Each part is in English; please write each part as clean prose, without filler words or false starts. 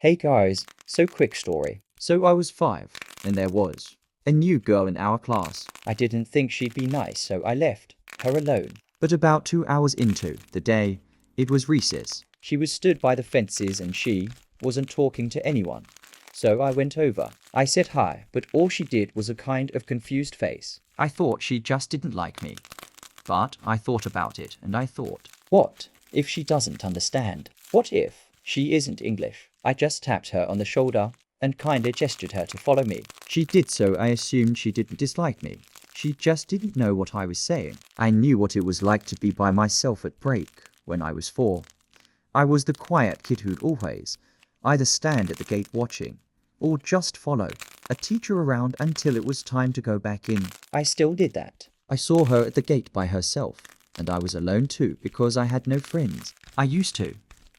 Hey guys, so quick story. So I was 5, and there was a new girl in our class. I didn't think she'd be nice, so I left her alone. But about 2 hours into the day, it was recess. She was stood by the fences and she wasn't talking to anyone. So I went over. I said hi, but all she did was a kind of confused face. I thought she just didn't like me. But I thought about it, and I thought, What if she doesn't understand? What if she isn't English? I just tapped her on the shoulder and kinda gestured her to follow me. she did so. I assumed she didn't dislike me. She just didn't know what I was saying. I knew what it was like to be by myself at break when I was 4. I was the quiet kid who'd always either stand at the gate watching or just follow a teacher around until it was time to go back in. I still did that. I saw her at the gate by herself, and I was alone too because I had no friends. I used to,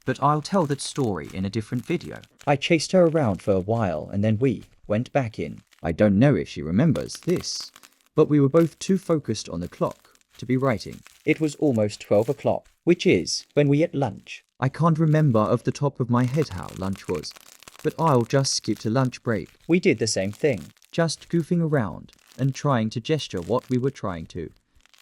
but I'll tell that story in a different video. I chased her around for a while and then we went back in. I don't know if she remembers this, but we were both too focused on the clock to be writing. It was almost 12 o'clock, which is when we ate lunch. I can't remember off the top of my head how lunch was, but I'll just skip to lunch break, We did the same thing. just goofing around and trying to gesture what we were trying to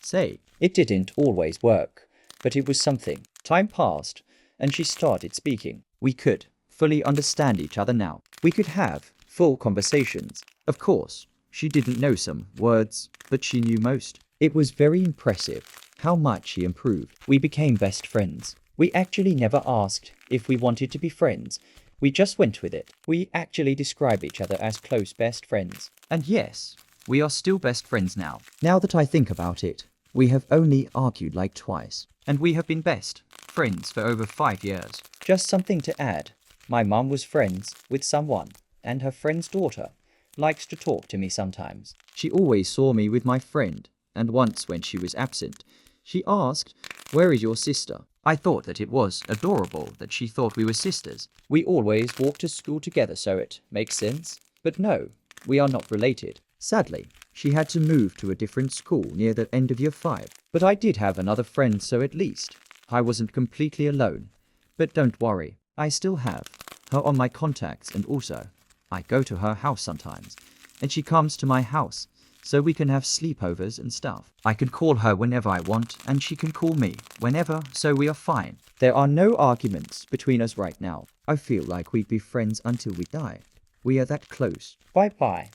say. It didn't always work, but it was something. Time passed, and she started speaking. We could fully understand each other now. We could have full conversations. Of course, she didn't know some words, but she knew most. It was very impressive how much she improved. We became best friends. We actually never asked if we wanted to be friends. We just went with it. We actually describe each other as close best friends. And yes, we are still best friends now. Now that I think about it, We have only argued like twice, and we have been best friends for over 5 years. just something to add. My mum was friends with someone, and her friend's daughter likes to talk to me sometimes. She always saw me with my friend, and once when she was absent, she asked, "Where is your sister?" I thought that it was adorable that she thought we were sisters. We always walk to school together, so it makes sense. But no, we are not related. Sadly, she had to move to a different school near the end of year 5. But I did have another friend, so at least I wasn't completely alone. But don't worry, I still have her on my contacts, and also I go to her house sometimes, and she comes to my house, so we can have sleepovers and stuff. I can call her whenever I want, and she can call me whenever, so we are fine. there are no arguments between us right now. I feel like we'd be friends until we die. We are that close. Bye bye.